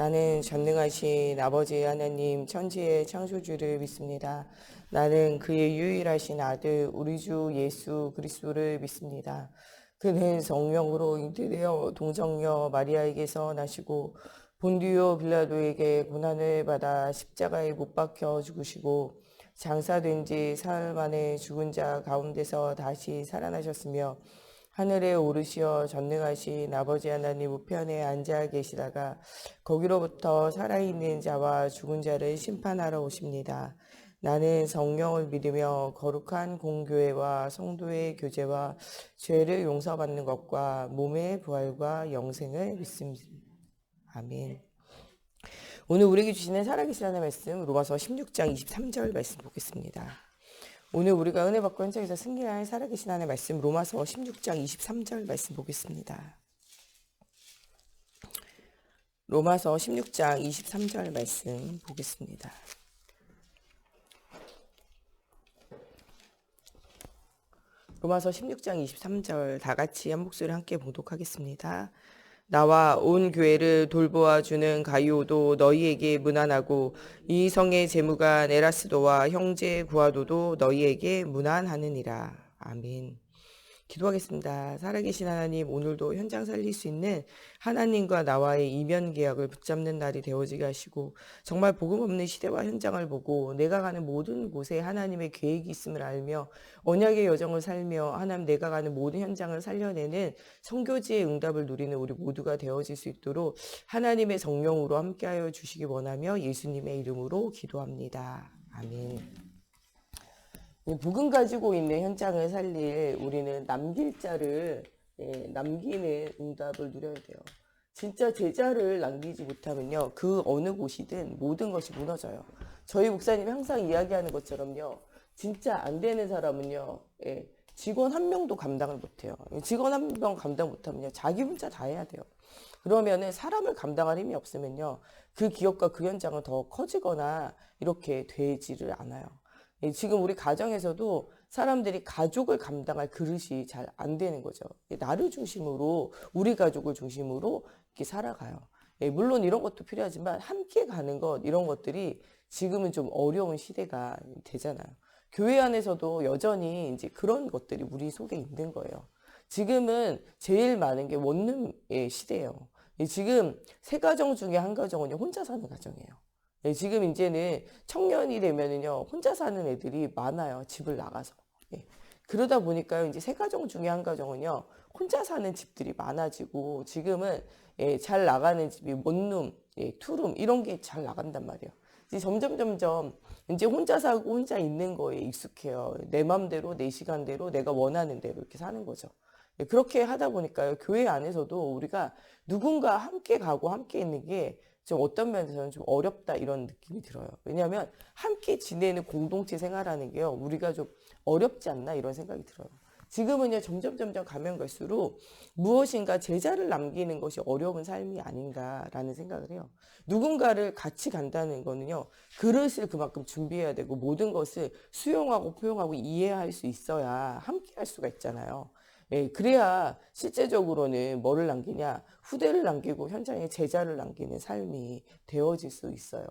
나는 전능하신 아버지 하나님 천지의 창조주를 믿습니다. 나는 그의 유일하신 아들 우리 주 예수 그리스도를 믿습니다. 그는 성령으로 잉태되어 동정녀 마리아에게서 나시고 본디오 빌라도에게 고난을 받아 십자가에 못 박혀 죽으시고 장사된 지 사흘 만에 죽은 자 가운데서 다시 살아나셨으며 하늘에 오르시어 전능하신 아버지 하나님 우편에 앉아 계시다가 거기로부터 살아있는 자와 죽은 자를 심판하러 오십니다. 나는 성령을 믿으며 거룩한 공교회와 성도의 교제와 죄를 용서받는 것과 몸의 부활과 영생을 믿습니다. 아멘. 오늘 우리에게 주시는 살아계신 하나님의 말씀 로마서 16장 23절 말씀 보겠습니다. 오늘 우리가 은혜 받고 현장에서 승리할 살아계신 하나님의 말씀 로마서 16장 23절 말씀 보겠습니다. 로마서 16장 23절 말씀 보겠습니다. 로마서 16장 23절 다 같이 한 목소리 함께 봉독하겠습니다. 나와 온 교회를 돌보아주는 가이오도 너희에게 문안하고 이 성의 제무가 에라스도와 형제 구아도도 너희에게 문안하느니라. 아멘. 기도하겠습니다. 살아계신 하나님, 오늘도 현장 살릴 수 있는 하나님과 나와의 이면 계약을 붙잡는 날이 되어지게 하시고 정말 복음 없는 시대와 현장을 보고 내가 가는 모든 곳에 하나님의 계획이 있음을 알며 언약의 여정을 살며 하나님 내가 가는 모든 현장을 살려내는 선교지의 응답을 누리는 우리 모두가 되어질 수 있도록 하나님의 성령으로 함께하여 주시기 원하며 예수님의 이름으로 기도합니다. 아멘. 복음 가지고 있는 현장을 살릴 우리는 남길 자를 남기는 응답을 누려야 돼요. 진짜 제자를 남기지 못하면요, 그 어느 곳이든 모든 것이 무너져요. 저희 목사님이 항상 이야기하는 것처럼요, 진짜 안 되는 사람은요, 직원 한 명도 감당을 못해요. 직원 한 명 감당 못하면요, 자기 혼자 다 해야 돼요. 그러면은 사람을 감당할 힘이 없으면요, 그 기업과 그 현장은 더 커지거나 이렇게 되지를 않아요. 지금 우리 가정에서도 사람들이 가족을 감당할 그릇이 잘 안 되는 거죠. 나를 중심으로, 우리 가족을 중심으로 이렇게 살아가요. 물론 이런 것도 필요하지만 함께 가는 것, 이런 것들이 지금은 좀 어려운 시대가 되잖아요. 교회 안에서도 여전히 이제 그런 것들이 우리 속에 있는 거예요. 지금은 제일 많은 게 원룸의 시대예요. 지금 세 가정 중에 한 가정은 혼자 사는 가정이에요. 지금 이제는 청년이 되면은요, 혼자 사는 애들이 많아요. 집을 나가서. 그러다 보니까요, 이제 세 가정 중에 한 가정은요, 혼자 사는 집들이 많아지고, 지금은 잘 나가는 집이 원룸, 투룸, 이런 게 잘 나간단 말이에요. 이제 점점, 이제 혼자 사고 혼자 있는 거에 익숙해요. 내 맘대로, 내 시간대로, 내가 원하는 대로 이렇게 사는 거죠. 그렇게 하다 보니까요, 교회 안에서도 우리가 누군가 함께 가고 함께 있는 게 좀 어떤 면에서는 좀 어렵다 이런 느낌이 들어요. 왜냐하면 함께 지내는 공동체 생활하는 게요, 우리가 좀 어렵지 않나 이런 생각이 들어요. 지금은요, 점점 가면 갈수록 무엇인가 제자를 남기는 것이 어려운 삶이 아닌가라는 생각을 해요. 누군가를 같이 간다는 거는요, 그릇을 그만큼 준비해야 되고 모든 것을 수용하고 포용하고 이해할 수 있어야 함께 할 수가 있잖아요. 그래야 실제적으로는 뭐를 남기냐, 후대를 남기고 현장에 제자를 남기는 삶이 되어질 수 있어요.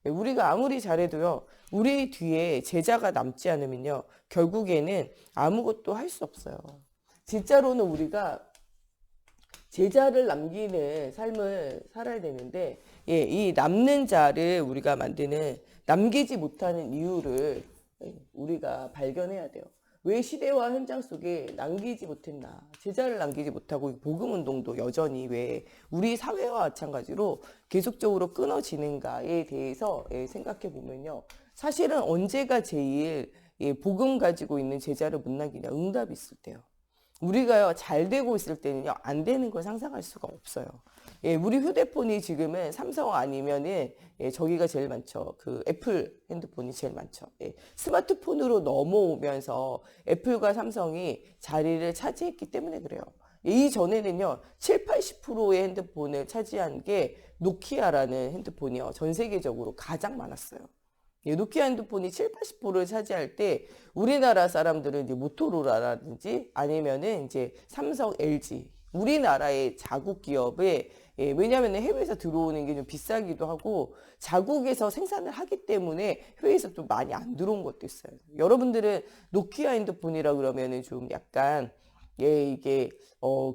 우리가 아무리 잘해도요, 우리 뒤에 제자가 남지 않으면요, 결국에는 아무것도 할 수 없어요. 진짜로는 우리가 제자를 남기는 삶을 살아야 되는데, 이 남는 자를 우리가 만드는, 남기지 못하는 이유를 우리가 발견해야 돼요. 왜 시대와 현장 속에 남기지 못했나, 제자를 남기지 못하고 복음운동도 여전히 왜 우리 사회와 마찬가지로 계속적으로 끊어지는가에 대해서 생각해 보면요, 사실은 언제가 제일 복음 가지고 있는 제자를 못 남기냐, 응답이 있을 때요. 우리가요, 잘 되고 있을 때는요, 안 되는 걸 상상할 수가 없어요. 우리 휴대폰이 지금은 삼성 아니면은, 저기가 제일 많죠. 그 애플 핸드폰이 제일 많죠. 스마트폰으로 넘어오면서 애플과 삼성이 자리를 차지했기 때문에 그래요. 이전에는요, 7, 80%의 핸드폰을 차지한 게 노키아라는 핸드폰이요, 전 세계적으로 가장 많았어요. 노키아 핸드폰이 7, 80%를 차지할 때 우리나라 사람들은 이제 모토로라라든지 아니면은 이제 삼성, LG, 우리나라의 자국 기업의 예, 왜냐하면 해외에서 들어오는 게 좀 비싸기도 하고 자국에서 생산을 하기 때문에 해외에서 좀 많이 안 들어온 것도 있어요. 여러분들은 노키아 핸드폰이라 그러면은 좀 약간 예, 이게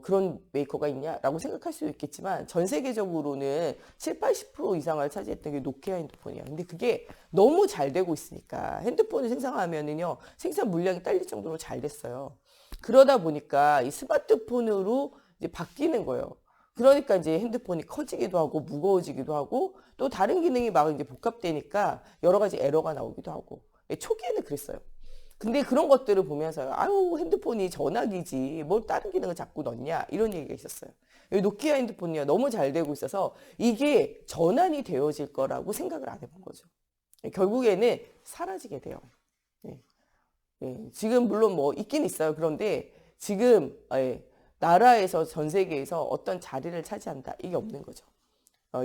그런 메이커가 있냐라고 생각할 수 있겠지만 전 세계적으로는 7, 80% 이상을 차지했던 게 노키아 핸드폰이야. 근데 그게 너무 잘 되고 있으니까 핸드폰을 생산하면은요 생산 물량이 딸릴 정도로 잘 됐어요. 그러다 보니까 이 스마트폰으로 이제 바뀌는 거예요. 그러니까 이제 핸드폰이 커지기도 하고 무거워지기도 하고 또 다른 기능이 막 이제 복합되니까 여러 가지 에러가 나오기도 하고 초기에는 그랬어요. 근데 그런 것들을 보면서 아유 핸드폰이 전화기지 뭘 다른 기능을 자꾸 넣냐 이런 얘기가 있었어요. 노키아 핸드폰이요 너무 잘 되고 있어서 이게 전환이 되어질 거라고 생각을 안 해본 거죠. 결국에는 사라지게 돼요. 예. 예. 지금 물론 뭐 있긴 있어요. 그런데 지금 나라에서 전 세계에서 어떤 자리를 차지한다 이게 없는 거죠.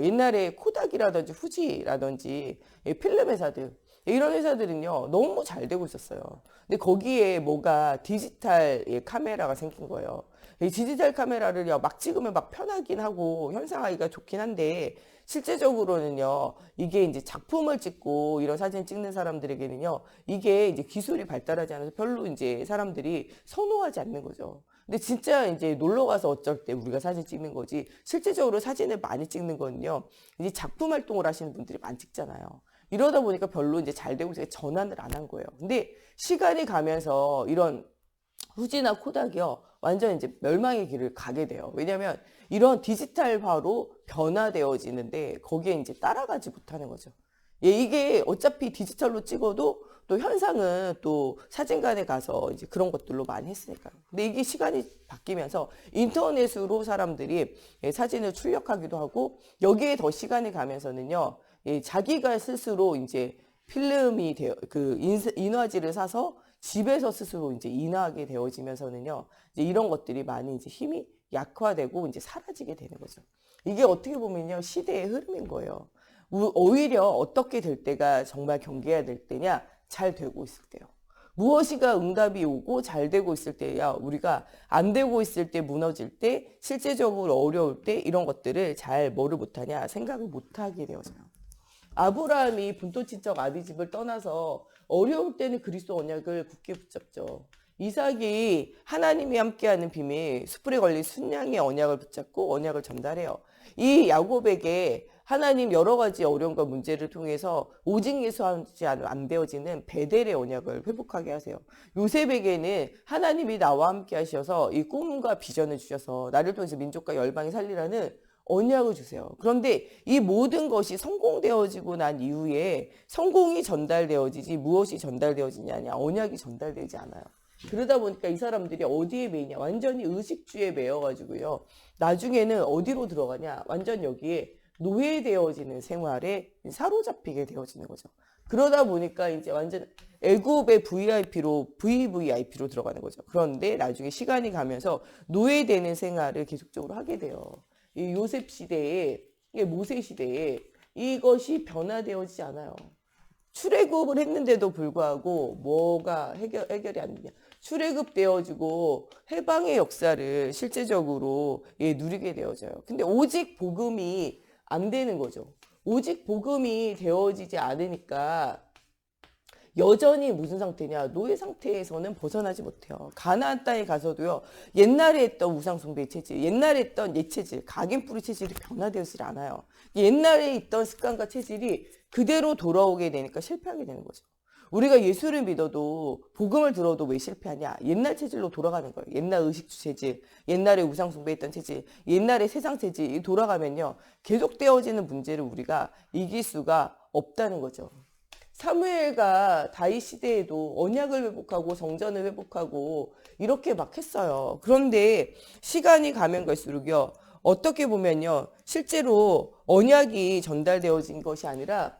옛날에 코닥이라든지 후지라든지 필름 회사들 이런 회사들은요 너무 잘 되고 있었어요. 근데 거기에 뭐가 디지털 카메라가 생긴 거예요. 이 디지털 카메라를 막 찍으면 막 편하긴 하고 현상하기가 좋긴 한데 실제적으로는요 이게 이제 작품을 찍고 이런 사진 찍는 사람들에게는요 이게 이제 기술이 발달하지 않아서 별로 이제 사람들이 선호하지 않는 거죠. 근데 진짜 이제 놀러 가서 어쩔 때 우리가 사진 찍는 거지 실제적으로 사진을 많이 찍는 거는요 이제 작품 활동을 하시는 분들이 많이 찍잖아요. 이러다 보니까 별로 이제 잘 되고 있어서 전환을 안 한 거예요. 근데 시간이 가면서 이런 후지나 코닥이요 완전 이제 멸망의 길을 가게 돼요. 왜냐하면 이런 디지털화로 변화되어지는데 거기에 이제 따라가지 못하는 거죠. 예, 이게 어차피 디지털로 찍어도 또 현상은 또 사진관에 가서 이제 그런 것들로 많이 했으니까요. 근데 이게 시간이 바뀌면서 인터넷으로 사람들이 사진을 출력하기도 하고 여기에 더 시간이 가면서는요, 자기가 스스로 이제 필름이 되어 그 인화지를 사서 집에서 스스로 이제 인화하게 되어지면서는요, 이제 이런 것들이 많이 이제 힘이 약화되고 이제 사라지게 되는 거죠. 이게 어떻게 보면요, 시대의 흐름인 거예요. 오히려 어떻게 될 때가 정말 경계해야 될 때냐? 잘 되고 있을 때요. 무엇이가 응답이 오고 잘 되고 있을 때야 우리가 안 되고 있을 때 무너질 때 실제적으로 어려울 때 이런 것들을 잘 뭐를 못하냐 생각을 못하게 되어져요. 아브라함이 분토 친척 아비집을 떠나서 어려울 때는 그리스도 언약을 굳게 붙잡죠. 이삭이 하나님이 함께하는 비밀 숯불에 걸린 순양의 언약을 붙잡고 언약을 전달해요. 이 야곱에게 하나님 여러 가지 어려움과 문제를 통해서 오직 예수하지 안 되어지는 베델의 언약을 회복하게 하세요. 요셉에게는 하나님이 나와 함께 하셔서 이 꿈과 비전을 주셔서 나를 통해서 민족과 열방이 살리라는 언약을 주세요. 그런데 이 모든 것이 성공되어지고 난 이후에 성공이 전달되어지지 무엇이 전달되어지냐냐 언약이 전달되지 않아요. 그러다 보니까 이 사람들이 어디에 매이냐 완전히 의식주에 매여가지고요. 나중에는 어디로 들어가냐 완전 여기에 노예되어지는 생활에 사로잡히게 되어지는 거죠. 그러다 보니까 이제 완전 애굽의 VVIP로 들어가는 거죠. 그런데 나중에 시간이 가면서 노예되는 생활을 계속적으로 하게 돼요. 이 요셉 시대에, 모세 시대에 이것이 변화되어지지 않아요. 출애굽을 했는데도 불구하고 뭐가 해결이 안 되냐. 출애굽되어지고 해방의 역사를 실제적으로 누리게 되어져요. 근데 오직 복음이 안 되는 거죠. 오직 복음이 되어지지 않으니까 여전히 무슨 상태냐 노예 상태에서는 벗어나지 못해요. 가나안 땅에 가서도요 옛날에 했던 우상숭배 체질 옛날에 했던 옛체질 각인뿌리 체질이 변화되지 않아요. 옛날에 있던 습관과 체질이 그대로 돌아오게 되니까 실패하게 되는 거죠. 우리가 예수를 믿어도 복음을 들어도 왜 실패하냐 옛날 체질로 돌아가는 거예요. 옛날 의식주 체질 옛날에 우상숭배했던 체질 옛날에 세상 체질이 돌아가면요 계속되어지는 문제를 우리가 이길 수가 없다는 거죠. 사무엘과 다윗 시대에도 언약을 회복하고 성전을 회복하고 이렇게 막 했어요. 그런데 시간이 가면 갈수록요. 어떻게 보면요. 실제로 언약이 전달되어진 것이 아니라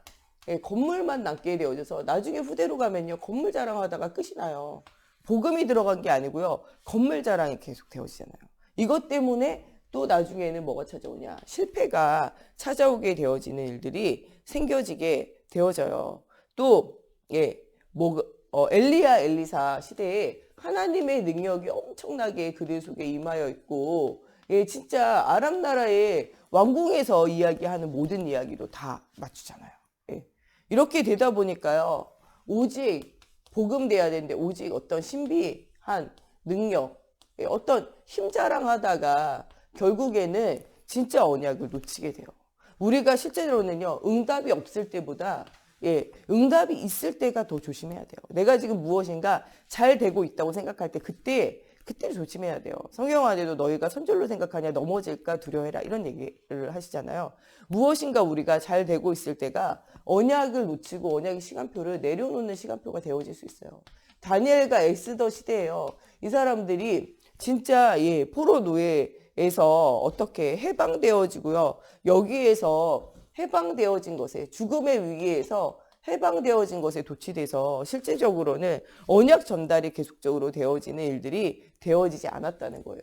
건물만 남게 되어져서 나중에 후대로 가면요. 건물 자랑하다가 끝이 나요. 복음이 들어간 게 아니고요. 건물 자랑이 계속 되어지잖아요. 이것 때문에 또 나중에는 뭐가 찾아오냐. 실패가 찾아오게 되어지는 일들이 생겨지게 되어져요. 또, 엘리야, 엘리사 시대에 하나님의 능력이 엄청나게 그들 속에 임하여 있고, 진짜 아랍 나라에 왕궁에서 이야기하는 모든 이야기도 다 맞추잖아요. 예. 이렇게 되다 보니까요. 오직 복음돼야 되는데 오직 어떤 신비한 능력, 예, 어떤 힘자랑하다가 결국에는 진짜 언약을 놓치게 돼요. 우리가 실제로는요. 응답이 없을 때보다 응답이 있을 때가 더 조심해야 돼요. 내가 지금 무엇인가 잘 되고 있다고 생각할 때 그때 조심해야 돼요. 성경 안에도 너희가 선절로 생각하냐 넘어질까 두려워해라 이런 얘기를 하시잖아요. 무엇인가 우리가 잘 되고 있을 때가 언약을 놓치고 언약의 시간표를 내려놓는 시간표가 되어질 수 있어요. 다니엘과 에스더 시대예요. 이 사람들이 진짜 포로 노예에서 어떻게 해방되어지고요. 여기에서 해방되어진 것에 죽음의 위기에서 해방되어진 것에 도취돼서 실제적으로는 언약 전달이 계속적으로 되어지는 일들이 되어지지 않았다는 거예요.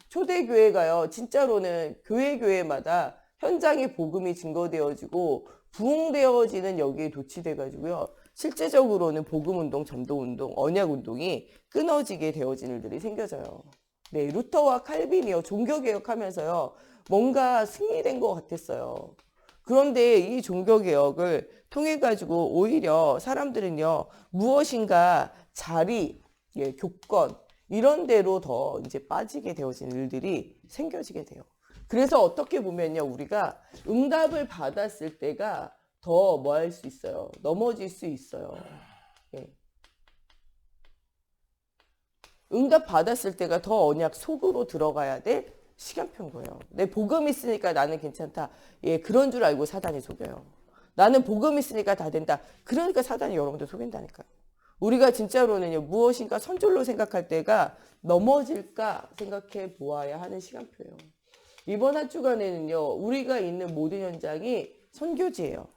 초대교회가요. 진짜로는 교회마다 현장에 복음이 증거되어지고 부흥되어지는 여기에 도취돼가지고요. 실제적으로는 복음운동, 전도운동, 언약운동이 끊어지게 되어진 일들이 생겨져요. 네, 루터와 칼빈이요. 종교개혁하면서요. 뭔가 승리된 것 같았어요. 그런데 이 종교개혁을 통해 가지고 오히려 사람들은요, 무엇인가 자리, 교권, 이런 데로 더 이제 빠지게 되어진 일들이 생겨지게 돼요. 그래서 어떻게 보면요, 우리가 응답을 받았을 때가 더 뭐 할 수 있어요? 넘어질 수 있어요. 응답 받았을 때가 더 언약 속으로 들어가야 될 시간표인 거예요. 내 복음 있으니까 나는 괜찮다. 그런 줄 알고 사단이 속여요. 나는 복음 있으니까 다 된다. 그러니까 사단이 여러분들 속인다니까요. 우리가 진짜로는요, 무엇인가 선줄로 생각할 때가 넘어질까 생각해 보아야 하는 시간표예요. 이번 한 주간에는요, 우리가 있는 모든 현장이 선교지예요.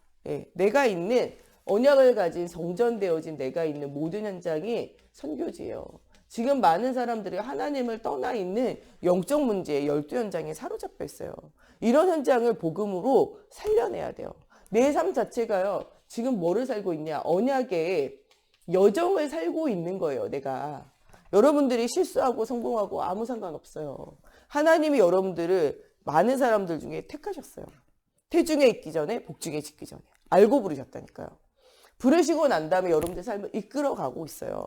내가 있는 언약을 가진 성전되어진 내가 있는 모든 현장이 선교지예요. 지금 많은 사람들이 하나님을 떠나 있는 영적 문제에 12현장에 사로잡혀 있어요. 이런 현장을 복음으로 살려내야 돼요. 내 삶 자체가요. 지금 뭐를 살고 있냐? 언약의 여정을 살고 있는 거예요. 내가. 여러분들이 실수하고 성공하고 아무 상관없어요. 하나님이 여러분들을 많은 사람들 중에 택하셨어요. 태중에 있기 전에 복중에 짓기 전에. 알고 부르셨다니까요. 부르시고 난 다음에 여러분들 삶을 이끌어가고 있어요.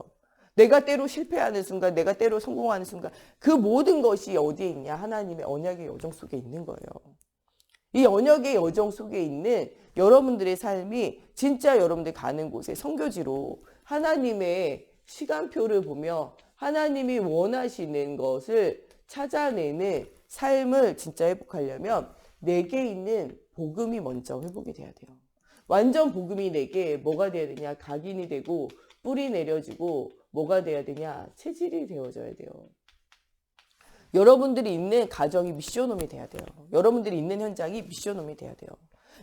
내가 때로 실패하는 순간, 내가 때로 성공하는 순간 그 모든 것이 어디에 있냐? 하나님의 언약의 여정 속에 있는 거예요. 이 언약의 여정 속에 있는 여러분들의 삶이 진짜 여러분들 가는 곳에 선교지로 하나님의 시간표를 보며 하나님이 원하시는 것을 찾아내는 삶을 진짜 회복하려면 내게 있는 복음이 먼저 회복이 돼야 돼요. 완전 복음이 내게 뭐가 돼야 되냐? 각인이 되고 뿌리 내려지고 뭐가 돼야 되냐? 체질이 되어져야 돼요. 여러분들이 있는 가정이 미션홈이 돼야 돼요. 여러분들이 있는 현장이 미션홈이 돼야 돼요.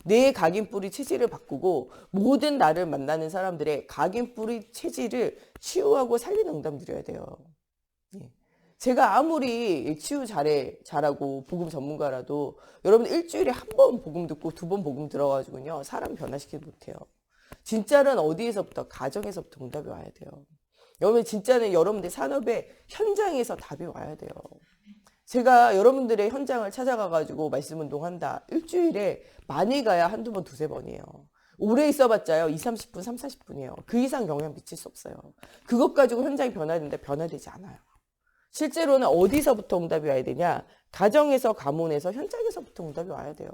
내 각인 뿌리 체질을 바꾸고 모든 나를 만나는 사람들의 각인 뿌리 체질을 치유하고 살리는 응답 드려야 돼요. 제가 아무리 치유 잘하고 복음 전문가라도 여러분 일주일에 한 번 복음 듣고 2번 복음 들어가지고요. 사람 변화시키지 못해요. 진짜는 어디에서부터? 가정에서부터 응답이 와야 돼요. 여러분 진짜는 여러분들 산업의 현장에서 답이 와야 돼요. 제가 여러분들의 현장을 찾아가가지고 말씀 운동한다. 일주일에 많이 가야 한두 번, 두세 번이에요. 오래 있어봤자요. 20, 30분, 30, 40분이에요. 그 이상 영향 미칠 수 없어요. 그것 가지고 현장이 변화되는데 변화되지 않아요. 실제로는 어디서부터 응답이 와야 되냐? 가정에서, 가문에서, 현장에서부터 응답이 와야 돼요.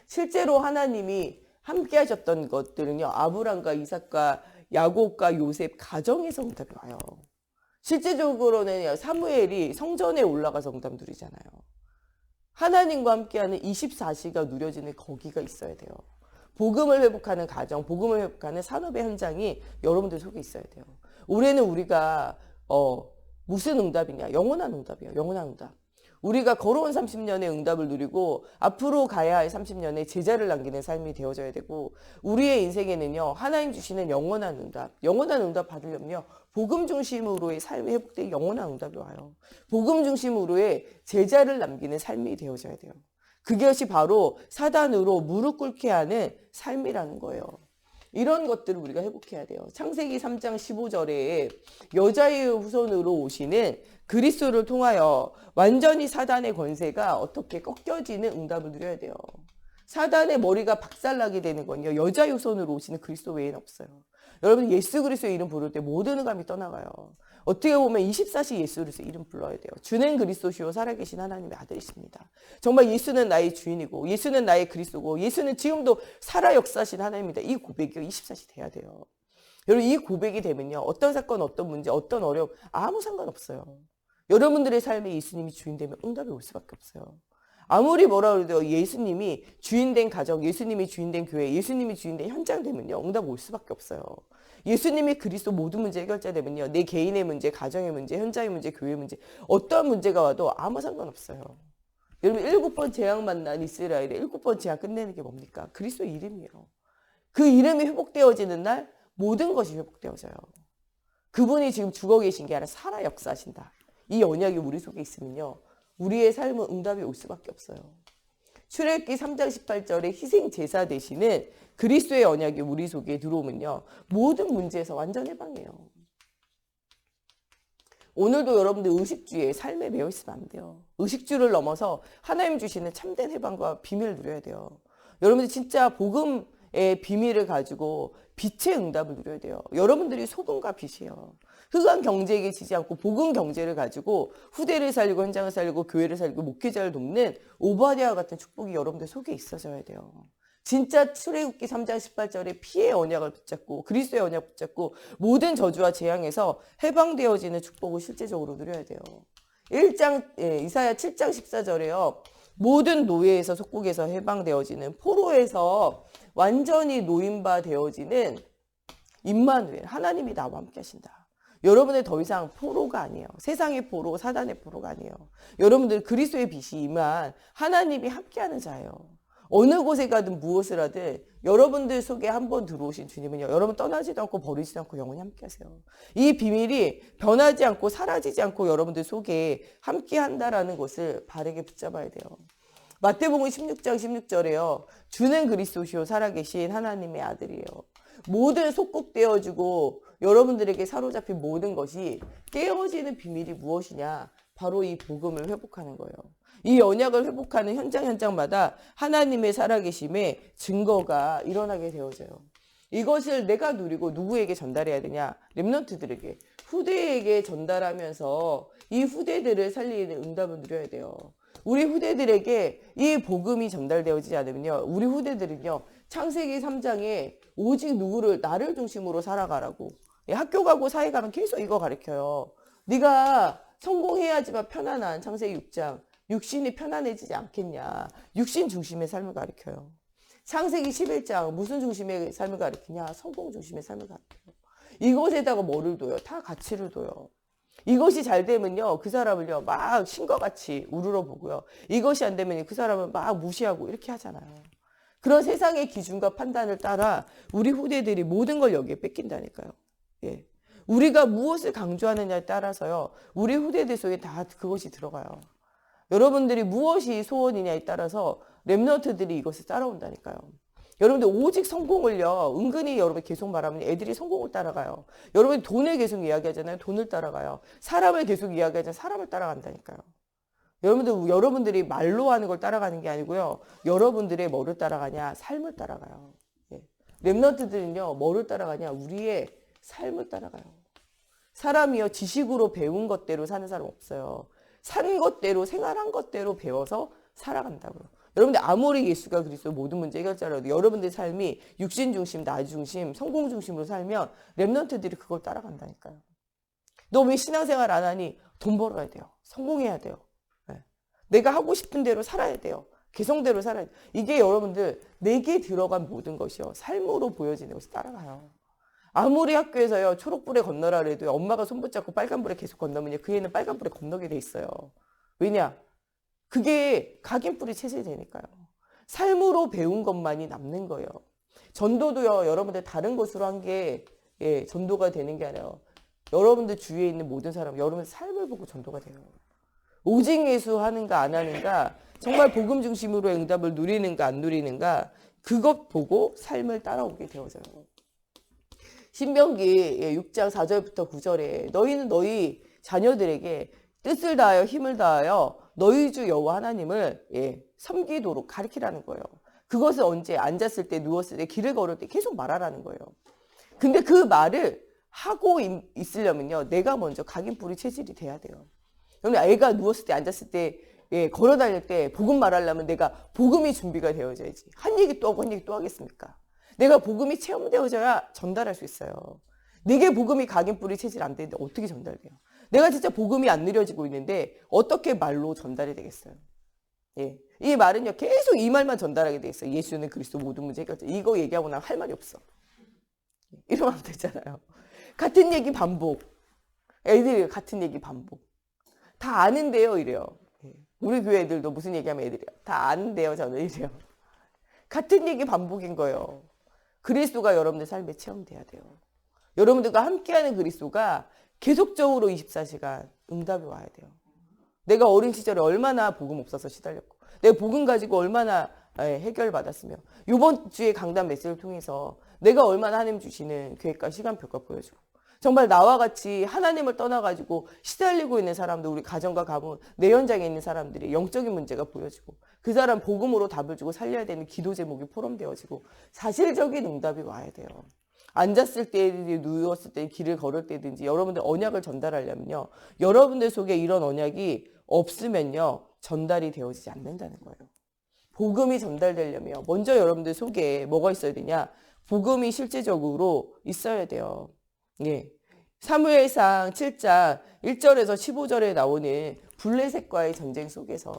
실제로 하나님이 함께 하셨던 것들은요. 아브람과 이삭과 야곱과 요셉 가정에서 응답이 와요. 실제적으로는 사무엘이 성전에 올라가서 응답 누리잖아요. 하나님과 함께하는 24시가 누려지는 거기가 있어야 돼요. 복음을 회복하는 가정, 복음을 회복하는 산업의 현장이 여러분들 속에 있어야 돼요. 올해는 우리가 무슨 응답이냐? 영원한 응답이에요. 영원한 응답. 우리가 걸어온 30년의 응답을 누리고 앞으로 가야 할 30년의 제자를 남기는 삶이 되어져야 되고 우리의 인생에는요. 하나님 주시는 영원한 응답 받으려면요. 복음 중심으로의 삶이 회복되는 영원한 응답이 와요. 복음 중심으로의 제자를 남기는 삶이 되어져야 돼요. 그것이 바로 사단으로 무릎 꿇게 하는 삶이라는 거예요. 이런 것들을 우리가 회복해야 돼요. 창세기 3장 15절에 여자의 후손으로 오시는 그리스도를 통하여 완전히 사단의 권세가 어떻게 꺾여지는 응답을 누려야 돼요. 사단의 머리가 박살나게 되는 건요, 여자의 후손으로 오시는 그리스도 외에는 없어요. 여러분, 예수 그리스도의 이름 부를 때 모든 감이 떠나가요. 어떻게 보면 24시 예수 그리스도 이름 불러야 돼요. 주는 그리스도시요 살아계신 하나님의 아들이십니다. 정말 예수는 나의 주인이고 예수는 나의 그리스도고 예수는 지금도 살아 역사하신 하나님입니다. 이 고백이 24시 돼야 돼요. 여러분, 이 고백이 되면요, 어떤 사건, 어떤 문제, 어떤 어려움 아무 상관없어요. 여러분들의 삶에 예수님이 주인 되면 응답이 올 수밖에 없어요. 아무리 뭐라 그래도 예수님이 주인된 가정, 예수님이 주인된 교회, 예수님이 주인된 현장 되면요, 응답 올 수밖에 없어요. 예수님이 그리스도 모든 문제 해결자 되면요, 내 개인의 문제, 가정의 문제, 현장의 문제, 교회 문제, 어떠한 문제가 와도 아무 상관없어요. 여러분, 7번 재앙 만난 이스라엘의 7번 재앙 끝내는 게 뭡니까? 그리스도 이름이에요. 그 이름이 회복되어지는 날 모든 것이 회복되어져요. 그분이 지금 죽어 계신 게 아니라 살아 역사하신다. 이 언약이 우리 속에 있으면요, 우리의 삶은 응답이 올 수밖에 없어요. 출애굽기 3장 18절에 희생 제사 되시는 그리스도의 언약이 우리 속에 들어오면요, 모든 문제에서 완전 해방이에요. 오늘도 여러분들 의식주의 삶에 매여 있으면 안 돼요. 의식주를 넘어서 하나님 주시는 참된 해방과 비밀을 누려야 돼요. 여러분들 진짜 복음의 비밀을 가지고 빛의 응답을 누려야 돼요. 여러분들이 소금과 빛이에요. 흑암 경제에게 지지 않고 복음 경제를 가지고 후대를 살리고 현장을 살리고 교회를 살리고 목회자를 돕는 오바댜와 같은 축복이 여러분들 속에 있어져야 돼요. 진짜 출애굽기 3장 18절에 피의 언약을 붙잡고 그리스도의 언약 붙잡고 모든 저주와 재앙에서 해방되어지는 축복을 실제적으로 누려야 돼요. 이사야 7장 14절에요. 모든 노예에서 속국에서 해방되어지는 포로에서 완전히 노인바 되어지는 임마누엘, 하나님이 나와 함께 하신다. 여러분은 더 이상 포로가 아니에요. 세상의 포로, 사단의 포로가 아니에요. 여러분들 그리스도의 빛이 임한 하나님이 함께하는 자예요. 어느 곳에 가든 무엇을 하든 여러분들 속에 한번 들어오신 주님은요, 여러분 떠나지도 않고 버리지도 않고 영원히 함께 하세요. 이 비밀이 변하지 않고 사라지지 않고 여러분들 속에 함께 한다라는 것을 바르게 붙잡아야 돼요. 마태복음 16장 16절에요. 주는 그리스도시요 살아계신 하나님의 아들이에요. 모든 속국되어지고 여러분들에게 사로잡힌 모든 것이 깨어지는 비밀이 무엇이냐? 바로 이 복음을 회복하는 거예요. 이 언약을 회복하는 현장마다 하나님의 살아계심의 증거가 일어나게 되어져요. 이것을 내가 누리고 누구에게 전달해야 되냐? 렘넌트들에게, 후대에게 전달하면서 이 후대들을 살리는 응답을 누려야 돼요. 우리 후대들에게 이 복음이 전달되어지지 않으면요, 우리 후대들은요, 창세기 3장에 오직 누구를, 나를 중심으로 살아가라고. 학교 가고 사회 가면 계속 이거 가르쳐요. 네가 성공해야지만 편안한 창세기 6장, 육신이 편안해지지 않겠냐. 육신 중심의 삶을 가르쳐요. 창세기 11장 무슨 중심의 삶을 가르치냐? 성공 중심의 삶을 가르쳐요. 이것에다가 뭐를 둬요? 다 가치를 둬요. 이것이 잘 되면요, 그 사람을요 막 신과 같이 우러러 보고요, 이것이 안 되면 그 사람을 막 무시하고 이렇게 하잖아요. 그런 세상의 기준과 판단을 따라 우리 후대들이 모든 걸 여기에 뺏긴다니까요. 예. 우리가 무엇을 강조하느냐에 따라서요, 우리 후대들 속에 다 그것이 들어가요. 여러분들이 무엇이 소원이냐에 따라서 렘넌트들이 이것을 따라온다니까요. 여러분들 오직 성공을요, 은근히 여러분 계속 말하면 애들이 성공을 따라가요. 여러분이 돈을 계속 이야기하잖아요. 돈을 따라가요. 사람을 계속 이야기하잖아요. 사람을 따라간다니까요. 여러분들이 말로 하는 걸 따라가는 게 아니고요, 여러분들의 뭐를 따라가냐? 삶을 따라가요. 예. 렘넌트들은요, 뭐를 따라가냐? 우리의 삶을 따라가요. 사람이요, 지식으로 배운 것대로 사는 사람 없어요. 산 것대로, 생활한 것대로 배워서 살아간다고요. 여러분들 아무리 예수가 그리스도 모든 문제 해결자라도 여러분들의 삶이 육신 중심, 나 중심, 성공 중심으로 살면 렘넌트들이 그걸 따라간다니까요. 너 왜 신앙생활 안 하니? 돈 벌어야 돼요. 성공해야 돼요. 네. 내가 하고 싶은 대로 살아야 돼요. 개성대로 살아야 돼요. 이게 여러분들 내게 들어간 모든 것이요, 삶으로 보여지는 것이 따라가요. 아무리 학교에서요 초록불에 건너라 그래도 엄마가 손 붙잡고 빨간불에 계속 건너면 그 애는 빨간불에 건너게 돼 있어요. 왜냐? 그게 각인불이 체질되니까요. 삶으로 배운 것만이 남는 거예요. 전도도요, 여러분들 다른 것으로 한 게 전도가 되는 게 아니라 여러분들 주위에 있는 모든 사람, 여러분의 삶을 보고 전도가 돼요. 오직 예수 하는가 안 하는가, 정말 복음 중심으로 응답을 누리는가 안 누리는가, 그것 보고 삶을 따라오게 되어져요. 신명기 6장 4절부터 9절에 너희는 너희 자녀들에게 뜻을 다하여 힘을 다하여 너희 주 여호와 하나님을 섬기도록 가르치라는 거예요. 그것을 언제? 앉았을 때, 누웠을 때, 길을 걸을 때 계속 말하라는 거예요. 근데 그 말을 하고 있으려면요, 내가 먼저 각인뿌리 체질이 돼야 돼요. 그럼 애가 누웠을 때, 앉았을 때, 걸어 다닐 때 복음 말하려면 내가 복음이 준비가 되어져야지. 한 얘기 또 하고 한 얘기 또 하겠습니까? 내가 복음이 체험되어져야 전달할 수 있어요. 내게 복음이 각인뿌리 체질 안 되는데 어떻게 전달돼요? 내가 진짜 복음이 안 느려지고 있는데 어떻게 말로 전달이 되겠어요? 이 말은요, 계속 이 말만 전달하게 돼 있어요. 예수는 그리스도 모든 문제 해결자. 이거 얘기하고 나면 할 말이 없어. 이러면 안 되잖아요. 같은 얘기 반복. 애들이 같은 얘기 반복. 다 아는데요, 이래요. 우리 교회 애들도 무슨 얘기하면 애들이 다 아는데요, 저는 이래요. 같은 얘기 반복인 거예요. 그리스도가 여러분들 삶에 체험돼야 돼요. 여러분들과 함께하는 그리스도가 계속적으로 24시간 응답이 와야 돼요. 내가 어린 시절에 얼마나 복음 없어서 시달렸고, 내가 복음 가지고 얼마나 해결받았으며, 이번 주에 강단 메시지를 통해서 내가 얼마나 하나님 주시는 계획과 시간표가 보여주고, 정말 나와 같이 하나님을 떠나가지고 시달리고 있는 사람들, 우리 가정과 가문, 내 현장에 있는 사람들이 영적인 문제가 보여지고, 그 사람 복음으로 답을 주고 살려야 되는 기도 제목이 포럼되어지고, 사실적인 응답이 와야 돼요. 앉았을 때, 누웠을 때, 길을 걸을 때든지 여러분들 언약을 전달하려면요, 여러분들 속에 이런 언약이 없으면요, 전달이 되어지지 않는다는 거예요. 복음이 전달되려면 먼저 여러분들 속에 뭐가 있어야 되냐? 복음이 실제적으로 있어야 돼요. 사무엘상 7장 1절에서 15절에 나오는 블레셋과의 전쟁 속에서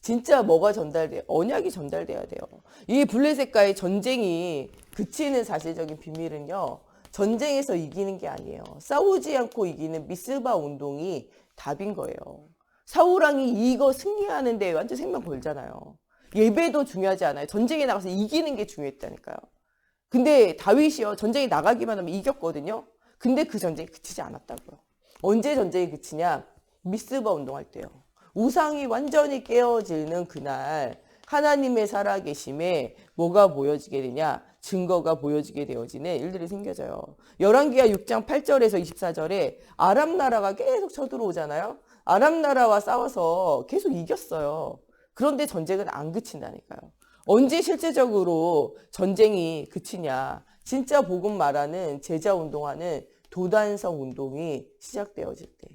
진짜 뭐가 전달돼요? 언약이 전달돼야 돼요. 이 블레셋과의 전쟁이 그치는 사실적인 비밀은요, 전쟁에서 이기는 게 아니에요. 싸우지 않고 이기는 미스바 운동이 답인 거예요. 사울왕이 이거 승리하는데 완전 생명 걸잖아요. 예배도 중요하지 않아요. 전쟁에 나가서 이기는 게 중요했다니까요. 근데 다윗이요, 전쟁에 나가기만 하면 이겼거든요. 근데 그 전쟁이 그치지 않았다고요. 언제 전쟁이 그치냐? 미스바 운동할 때요. 우상이 완전히 깨어지는 그날 하나님의 살아계심에 뭐가 보여지게 되냐? 증거가 보여지게 되어지는 일들이 생겨져요. 열왕기하 6장 8절에서 24절에 아람 나라가 계속 쳐들어오잖아요. 아람 나라와 싸워서 계속 이겼어요. 그런데 전쟁은 안 그친다니까요. 언제 실제적으로 전쟁이 그치냐? 진짜 복음 말하는 제자 운동하는 도단성 운동이 시작되어질 때,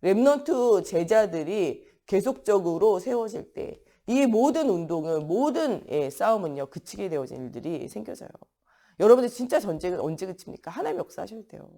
렘넌트 제자들이 계속적으로 세워질 때, 이 모든 운동은, 모든 싸움은요, 그치게 되어진 일들이 생겨져요. 여러분들 진짜 전쟁은 언제 그칩니까? 하나님 역사하셔야 돼요.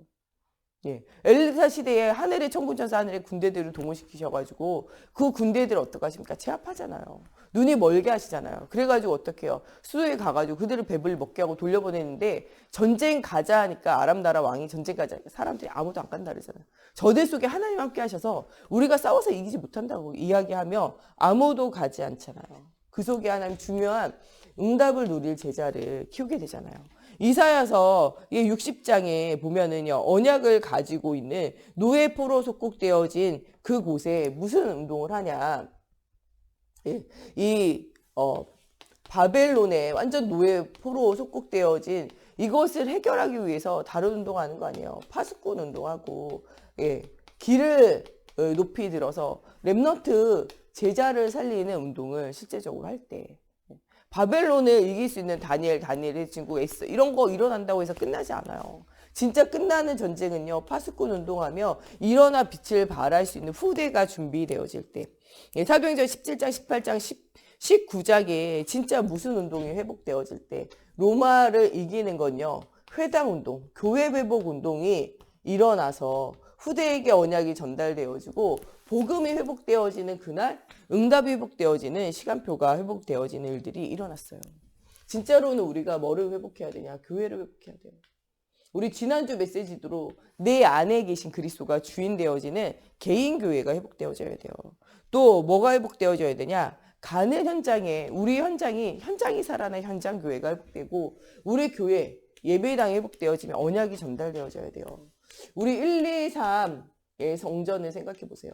엘리사 시대에 하늘의 천군천사, 하늘의 군대들을 동원시키셔가지고 그 군대들을 어떻게 하십니까? 제압하잖아요. 눈이 멀게 하시잖아요. 그래가지고 어떻게 해요? 수도에 가가지고 그들을 배불리 먹게 하고 돌려보내는데, 전쟁 가자 하니까 아람 나라 왕이 전쟁 가자 하니까 사람들이 아무도 안 간다 그러잖아요. 저들 속에 하나님 함께 하셔서 우리가 싸워서 이기지 못한다고 이야기하며 아무도 가지 않잖아요. 그 속에 하나님 중요한 응답을 누릴 제자를 키우게 되잖아요. 이사야서 60장에 보면은요, 언약을 가지고 있는 노예포로 속국되어진 그곳에 무슨 운동을 하냐? 바벨론에 완전 노예포로 속국되어진 이것을 해결하기 위해서 다른 운동하는 거 아니에요. 파수꾼 운동하고, 길을 높이 들어서 렘넌트 제자를 살리는 운동을 실제적으로 할 때, 바벨론을 이길 수 있는 다니엘의 친구 에스, 이런 거 일어난다고 해서 끝나지 않아요. 진짜 끝나는 전쟁은요, 파수꾼 운동하며 일어나 빛을 발할 수 있는 후대가 준비되어질 때, 사도행전 17장, 18장, 19장에 진짜 무슨 운동이 회복되어질 때, 로마를 이기는 건요, 회당 운동, 교회 회복 운동이 일어나서 후대에게 언약이 전달되어지고 복음이 회복되어지는 그날, 응답이 회복되어지는 시간표가 회복되어지는 일들이 일어났어요. 진짜로는 우리가 뭐를 회복해야 되냐? 교회를 회복해야 돼요. 우리 지난주 메시지대로 내 안에 계신 그리스도가 주인 되어지는 개인 교회가 회복되어져야 돼요. 또 뭐가 회복되어져야 되냐? 가는 현장에, 우리 현장이 살아나는 현장 교회가 회복되고, 우리 교회 예배당이 회복되어지면 언약이 전달되어져야 돼요. 우리 1, 2, 3의 성전을 생각해 보세요.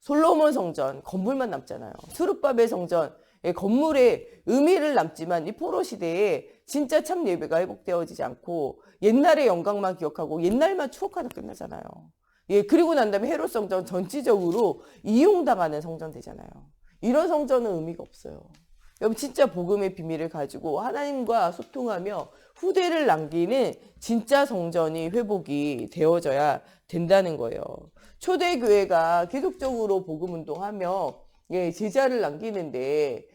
솔로몬 성전, 건물만 남잖아요. 스룹바벨 성전, 건물에 의미를 남지만 이 포로 시대에 진짜 참 예배가 회복되어지지 않고 옛날의 영광만 기억하고 옛날만 추억하다 끝나잖아요. 그리고 난 다음에 헤롯 성전 전체적으로 이용당하는 성전 되잖아요. 이런 성전은 의미가 없어요. 여러분 진짜 복음의 비밀을 가지고 하나님과 소통하며 후대를 남기는 진짜 성전이 회복이 되어져야 된다는 거예요. 초대교회가 계속적으로 복음 운동하며 제자를 남기는데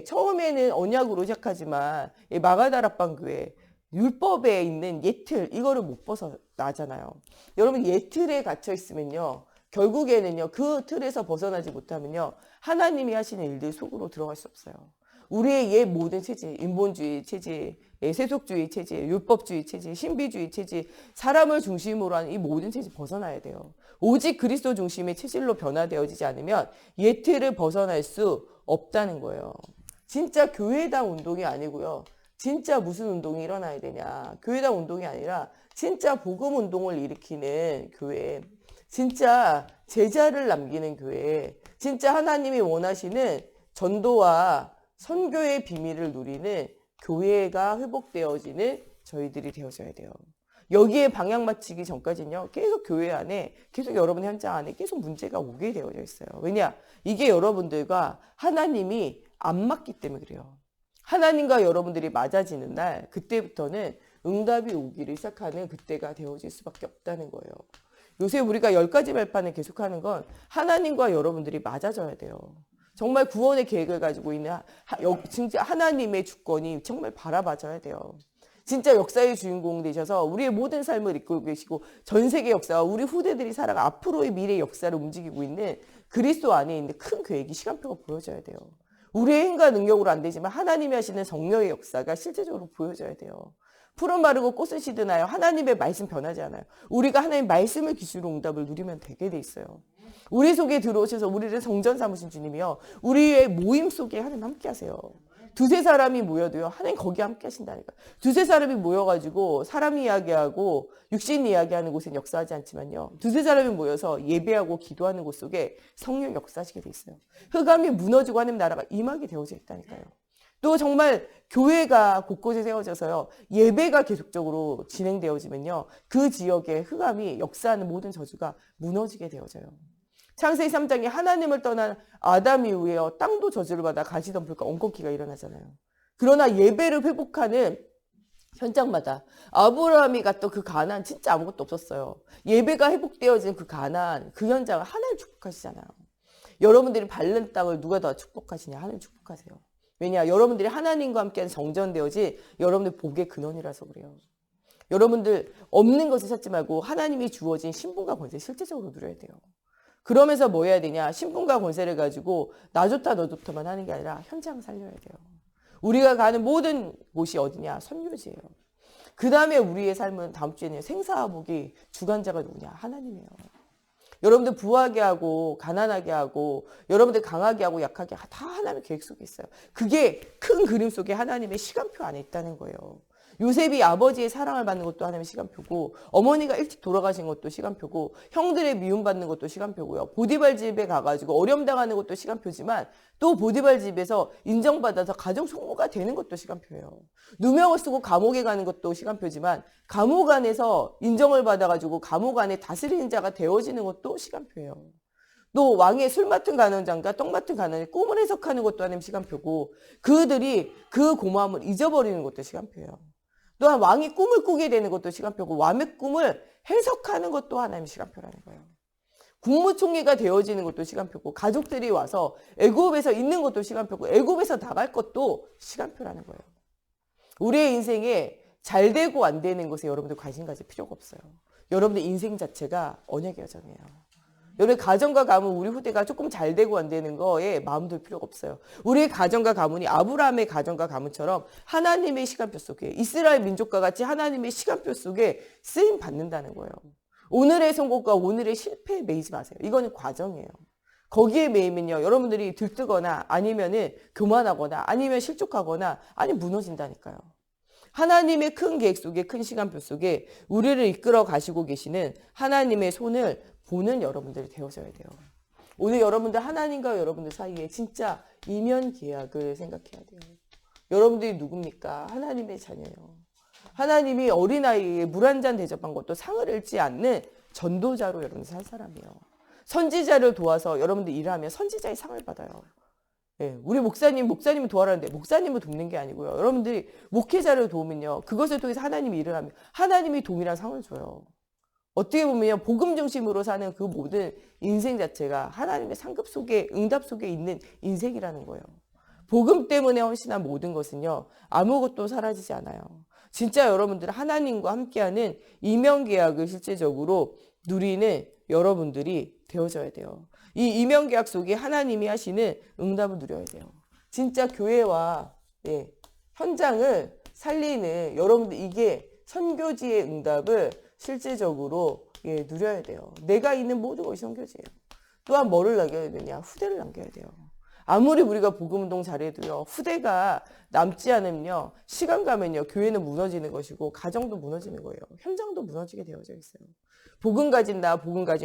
처음에는 언약으로 시작하지만 마가다락방 교회 율법에 있는 예틀 이거를 못 벗어나잖아요. 여러분 예틀에 갇혀 있으면요. 결국에는요. 그 틀에서 벗어나지 못하면요. 하나님이 하시는 일들 속으로 들어갈 수 없어요. 우리의 옛 모든 체질, 인본주의 체질, 세속주의 체질, 율법주의 체질, 신비주의 체질, 사람을 중심으로 하는 이 모든 체질 벗어나야 돼요. 오직 그리스도 중심의 체질로 변화되어지지 않으면 옛 틀을 벗어날 수 없다는 거예요. 진짜 교회당 운동이 아니고요. 진짜 무슨 운동이 일어나야 되냐. 교회당 운동이 아니라 진짜 복음 운동을 일으키는 교회. 진짜 제자를 남기는 교회. 진짜 하나님이 원하시는 전도와 선교의 비밀을 누리는 교회가 회복되어지는 저희들이 되어져야 돼요. 여기에 방향 맞추기 전까지는요. 계속 교회 안에 계속 여러분 현장 안에 계속 문제가 오게 되어져 있어요. 왜냐? 이게 여러분들과 하나님이 안 맞기 때문에 그래요. 하나님과 여러분들이 맞아지는 날 그때부터는 응답이 오기를 시작하는 그때가 되어질 수밖에 없다는 거예요. 요새 우리가 10가지 발판을 계속하는 건 하나님과 여러분들이 맞아져야 돼요. 정말 구원의 계획을 가지고 있는 진짜 하나님의 주권이 정말 바라봐져야 돼요. 진짜 역사의 주인공 되셔서 우리의 모든 삶을 이끌고 계시고 전 세계 역사와 우리 후대들이 살아가 앞으로의 미래 역사를 움직이고 있는 그리스도 안에 있는 큰 계획이 시간표가 보여져야 돼요. 우리의 힘과 능력으로 안 되지만 하나님이 하시는 성령의 역사가 실제적으로 보여져야 돼요. 푸른 마르고 꽃은 시드나요. 하나님의 말씀 변하지 않아요. 우리가 하나님의 말씀을 기술로 응답을 누리면 되게 돼 있어요. 우리 속에 들어오셔서 우리를 성전 삼으신 주님이요. 우리의 모임 속에 하나님 함께 하세요. 두세 사람이 모여도요. 하나님 거기 함께 하신다니까. 두세 사람이 모여가지고 사람 이야기하고 육신 이야기하는 곳엔 역사하지 않지만요. 두세 사람이 모여서 예배하고 기도하는 곳 속에 성령 역사하시게 돼 있어요. 흑암이 무너지고 하나님 나라가 임하게 되어져 있다니까요. 또 정말 교회가 곳곳에 세워져서요. 예배가 계속적으로 진행되어지면요. 그 지역의 흑암이 역사하는 모든 저주가 무너지게 되어져요. 창세기 3장에 하나님을 떠난 아담 이후에 땅도 저주를 받아 가시덤불과 엉겅퀴가 일어나잖아요. 그러나 예배를 회복하는 현장마다 아브라함이 갔던 그 가나안 진짜 아무것도 없었어요. 예배가 회복되어진 그 가나안 그 현장을 하나님 축복하시잖아요. 여러분들이 밟는 땅을 누가 더 축복하시냐? 하나님 축복하세요. 왜냐? 여러분들이 하나님과 함께하는 정전되어지 여러분들 복의 근원이라서 그래요. 여러분들 없는 것을 찾지 말고 하나님이 주어진 신분과 권세 실제적으로 누려야 돼요. 그러면서 뭐 해야 되냐? 신분과 권세를 가지고 나 좋다 너 좋다만 하는 게 아니라 현장을 살려야 돼요. 우리가 가는 모든 곳이 어디냐? 선교지예요. 그 다음에 우리의 삶은 다음 주에는 생사복이 주관자가 누구냐? 하나님이에요. 여러분들 부하게 하고 가난하게 하고 여러분들 강하게 하고 약하게 다 하나님의 계획 속에 있어요. 그게 큰 그림 속에 하나님의 시간표 안에 있다는 거예요. 요셉이 아버지의 사랑을 받는 것도 하나님의 시간표고 어머니가 일찍 돌아가신 것도 시간표고 형들의 미움받는 것도 시간표고요. 보디발 집에 가가지고 어려움당하는 것도 시간표지만 또 보디발 집에서 인정받아서 가정 총무가 되는 것도 시간표예요. 누명을 쓰고 감옥에 가는 것도 시간표지만 감옥 안에서 인정을 받아가지고 감옥 안에 다스리는 자가 되어지는 것도 시간표예요. 또 왕의 술 맡은 간원장과 떡 맡은 간원이 꿈을 해석하는 것도 하나님 시간표고 그들이 그 고마움을 잊어버리는 것도 시간표예요. 또한 왕이 꿈을 꾸게 되는 것도 시간표고 왕의 꿈을 해석하는 것도 하나님의 시간표라는 거예요. 국무총리가 되어지는 것도 시간표고 가족들이 와서 애굽에서 있는 것도 시간표고 애굽에서 나갈 것도 시간표라는 거예요. 우리의 인생에 잘 되고 안 되는 것에 여러분들 관심 가질 필요가 없어요. 여러분들 인생 자체가 언약의 여정이에요. 여러분 가정과 가문 우리 후대가 조금 잘 되고 안 되는 거에 마음 둘 필요가 없어요. 우리의 가정과 가문이 아브라함의 가정과 가문처럼 하나님의 시간표 속에 이스라엘 민족과 같이 하나님의 시간표 속에 쓰임 받는다는 거예요. 오늘의 성공과 오늘의 실패에 매이지 마세요. 이거는 과정이에요. 거기에 매이면요. 여러분들이 들뜨거나 아니면은 교만하거나 아니면 실족하거나 아니면 무너진다니까요. 하나님의 큰 계획 속에 큰 시간표 속에 우리를 이끌어 가시고 계시는 하나님의 손을 보는 여러분들이 되어져야 돼요. 오늘 여러분들 하나님과 여러분들 사이에 진짜 이면 계약을 생각해야 돼요. 여러분들이 누굽니까? 하나님의 자녀예요. 하나님이 어린아이에게 물 한 잔 대접한 것도 상을 잃지 않는 전도자로 여러분 살 사람이에요. 선지자를 도와서 여러분들 일하면 선지자의 상을 받아요. 예, 우리 목사님을 도와라는데 목사님을 돕는 게 아니고요. 여러분들이 목회자를 도우면요. 그것을 통해서 하나님이 일을 하면 하나님이 동일한 상을 줘요. 어떻게 보면요. 복음 중심으로 사는 그 모든 인생 자체가 하나님의 상급 속에, 응답 속에 있는 인생이라는 거예요. 복음 때문에 헌신한 모든 것은요. 아무것도 사라지지 않아요. 진짜 여러분들 하나님과 함께하는 이명계약을 실제적으로 누리는 여러분들이 되어져야 돼요. 이 이명계약 속에 하나님이 하시는 응답을 누려야 돼요. 진짜 교회와 현장을 살리는 여러분들 이게 선교지의 응답을 실제적으로 누려야 돼요. 내가 있는 모든 것이 선교지예요. 또한 뭐를 남겨야 되냐? 후대를 남겨야 돼요. 아무리 우리가 복음운동 잘해도요. 후대가 남지 않으면요. 시간 가면요. 교회는 무너지는 것이고 가정도 무너지는 거예요. 현장도 무너지게 되어져 있어요. 복음 가진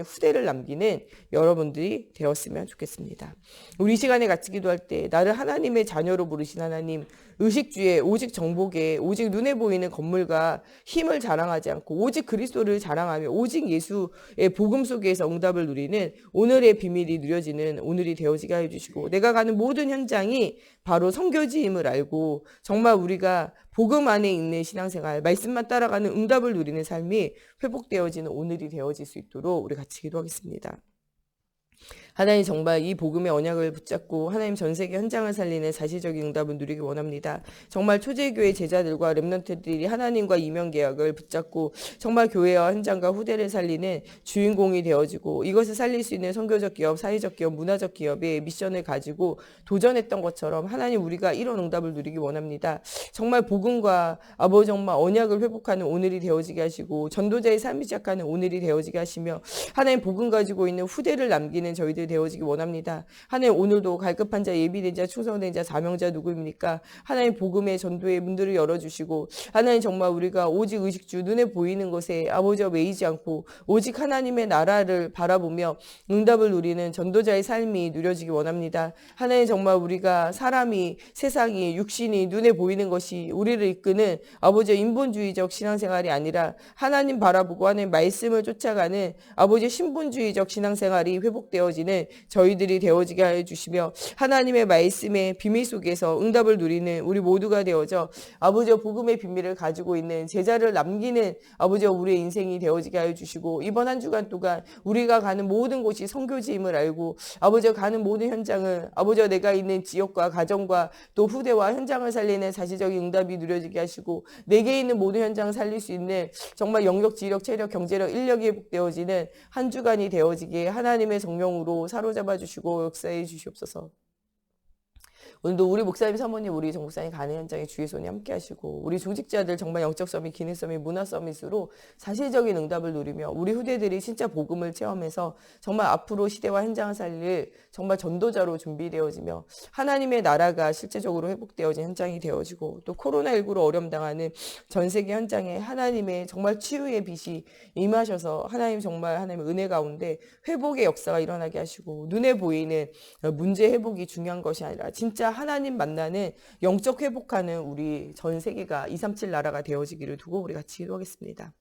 후대를 남기는 여러분들이 되었으면 좋겠습니다. 우리 시간에 같이 기도할 때 나를 하나님의 자녀로 부르신 하나님, 의식주에 오직 정복에 오직 눈에 보이는 건물과 힘을 자랑하지 않고 오직 그리스도를 자랑하며 오직 예수의 복음 속에서 응답을 누리는 오늘의 비밀이 누려지는 오늘이 되어지게 해주시고 내가 가는 모든 현장이 바로 선교지임을 알고 정말 우리가 복음 안에 있는 신앙생활, 말씀만 따라가는 응답을 누리는 삶이 회복되어지는 오늘이 되어질 수 있도록 우리 같이 기도하겠습니다. 하나님 정말 이 복음의 언약을 붙잡고 하나님 전 세계 현장을 살리는 사실적인 응답을 누리기 원합니다. 정말 초대교회 제자들과 렘넌트들이 하나님과 이명계약을 붙잡고 정말 교회와 현장과 후대를 살리는 주인공이 되어지고 이것을 살릴 수 있는 선교적 기업, 사회적 기업, 문화적 기업의 미션을 가지고 도전했던 것처럼 하나님 우리가 이런 응답을 누리기 원합니다. 정말 복음과 아버지 정말 언약을 회복하는 오늘이 되어지게 하시고 전도자의 삶이 시작하는 오늘이 되어지게 하시며 하나님 복음 가지고 있는 후대를 남기는 저희들 되어지기 원합니다. 하나님 오늘도 갈급한 자, 예비된 자, 충성된 자, 사명자 누구입니까? 하나님 복음의 전도의 문들을 열어주시고 하나님 정말 우리가 오직 의식주 눈에 보이는 것에 아버지와 매이지 않고 오직 하나님의 나라를 바라보며 응답을 누리는 전도자의 삶이 누려지기 원합니다. 하나님 정말 우리가 사람이 세상이 육신이 눈에 보이는 것이 우리를 이끄는 아버지의 인본주의적 신앙생활이 아니라 하나님 바라보고 하나님 말씀을 쫓아가는 아버지의 신본주의적 신앙생활이 회복되어지는 저희들이 되어지게 해주시며 하나님의 말씀의 비밀 속에서 응답을 누리는 우리 모두가 되어져 아버지의 복음의 비밀을 가지고 있는 제자를 남기는 아버지의 우리의 인생이 되어지게 해주시고 이번 한 주간 동안 우리가 가는 모든 곳이 선교지임을 알고 아버지가 가는 모든 현장을 아버지가 내가 있는 지역과 가정과 또 후대와 현장을 살리는 사실적인 응답이 누려지게 하시고 내게 있는 모든 현장을 살릴 수 있는 정말 영역, 지력, 체력, 경제력, 인력이 회복되어지는 한 주간이 되어지게 하나님의 성령으로 사로잡아 주시고 역사해 주시옵소서. 오늘도 우리 목사님, 사모님, 우리 정 목사님 가는 현장에 주의 손이 함께 하시고 우리 중직자들 정말 영적 서밋, 기능 서밋, 문화 서밋으로 사실적인 응답을 누리며 우리 후대들이 진짜 복음을 체험해서 정말 앞으로 시대와 현장을 살릴 정말 전도자로 준비되어지며 하나님의 나라가 실제적으로 회복되어진 현장이 되어지고 또 코로나19로 어려움당하는 전 세계 현장에 하나님의 정말 치유의 빛이 임하셔서 하나님 정말 하나님의 은혜 가운데 회복의 역사가 일어나게 하시고 눈에 보이는 문제 회복이 중요한 것이 아니라 진짜 하나님 만나는 영적 회복하는 우리 전 세계가 237 나라가 되어지기를 두고 우리 같이 기도하겠습니다.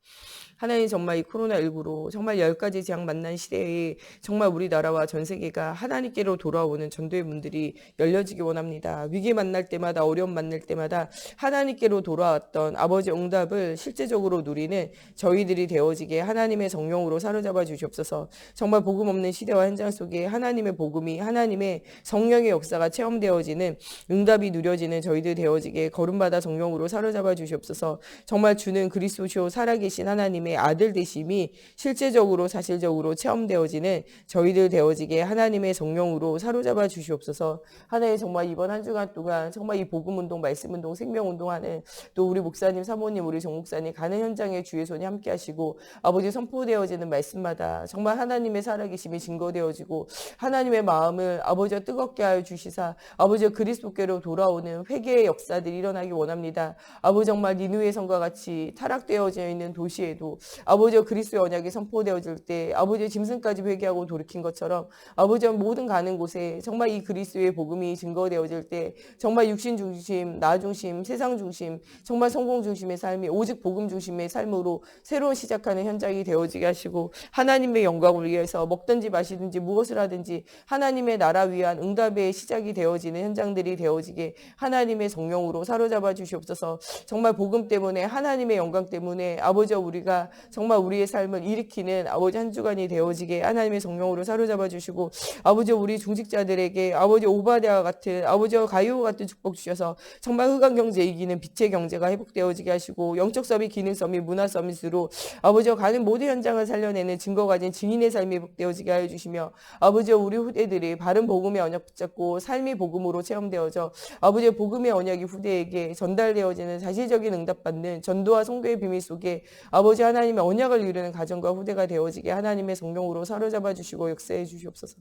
하나님 정말 이 코로나19로 정말 10가지 재앙 만난 시대에 정말 우리나라와 전 세계가 하나님께로 돌아오는 전도의 문들이 열려지기 원합니다. 위기 만날 때마다 어려움 만날 때마다 하나님께로 돌아왔던 아버지 응답을 실제적으로 누리는 저희들이 되어지게 하나님의 성령으로 사로잡아 주시옵소서. 정말 복음 없는 시대와 현장 속에 하나님의 복음이 하나님의 성령의 역사가 체험되어지는 응답이 누려지는 저희들 되어지게 거름받아 성령으로 사로잡아 주시옵소서. 정말 주는 그리스도시요 살아계신 하나님의 아들 되심이 실제적으로 사실적으로 체험되어지는 저희들 되어지게 하나님의 성령으로 사로잡아 주시옵소서. 하나님 정말 이번 한 주간 동안 정말 이 복음운동, 말씀운동, 생명운동하는 또 우리 목사님, 사모님, 우리 정 목사님 가는 현장에 주의 손이 함께 하시고 아버지 선포되어지는 말씀마다 정말 하나님의 살아계심이 증거되어지고 하나님의 마음을 아버지가 뜨겁게 하여 주시사 아버지 아버지 그리스도께로 돌아오는 회개의 역사들이 일어나기 원합니다. 아버지 정말 니느웨 성과 같이 타락되어져 있는 도시에도 아버지 그리스도의 언약이 선포되어질 때 아버지의 짐승까지 회개하고 돌이킨 것처럼 아버지 모든 가는 곳에 정말 이 그리스도의 복음이 증거되어질 때 정말 육신 중심, 나 중심, 세상 중심, 정말 성공 중심의 삶이 오직 복음 중심의 삶으로 새로운 시작하는 현장이 되어지게 하시고 하나님의 영광을 위해서 먹든지 마시든지 무엇을 하든지 하나님의 나라 위한 응답의 시작이 되어지는 현장들이 되어지게 하나님의 성령으로 사로잡아 주시옵소서. 정말 복음 때문에 하나님의 영광 때문에 아버지 우리가 정말 우리의 삶을 일으키는 아버지 한 주간이 되어지게 하나님의 성령으로 사로잡아 주시고 아버지 우리 중직자들에게 아버지 오바댜와 같은 아버지와 가이오 같은 축복 주셔서 정말 흑암 경제 이기는 빛의 경제가 회복되어지게 하시고 영적 서밋, 기능 서밋, 문화 서밋으로 아버지와 가는 모든 현장을 살려내는 증거 가진 증인의 삶이 회복되어지게 하여 주시며 아버지와 우리 후대들이 바른 복음의 언약 붙잡고 삶이 복음으로 체험되어져 아버지의 복음의 언약이 후대에게 전달되어지는 자시적인 응답받는 전도와 성도의 비밀 속에 아버지 하나님의 언약을 이루는 가정과 후대가 되어지게 하나님의 성령으로 사로잡아 주시고 역사해 주시옵소서.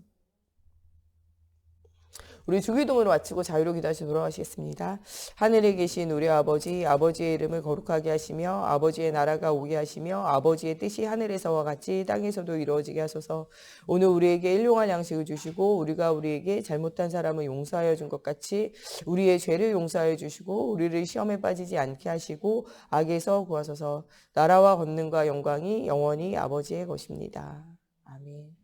우리 주기도문을 마치고 자유로 기도하시 돌아가시겠습니다. 하늘에 계신 우리 아버지, 아버지의 이름을 거룩하게 하시며 아버지의 나라가 오게 하시며 아버지의 뜻이 하늘에서와 같이 땅에서도 이루어지게 하소서. 오늘 우리에게 일용할 양식을 주시고 우리가 우리에게 잘못한 사람을 용서하여 준 것 같이 우리의 죄를 용서하여 주시고 우리를 시험에 빠지지 않게 하시고 악에서 구하소서. 나라와 권능과 영광이 영원히 아버지의 것입니다. 아멘.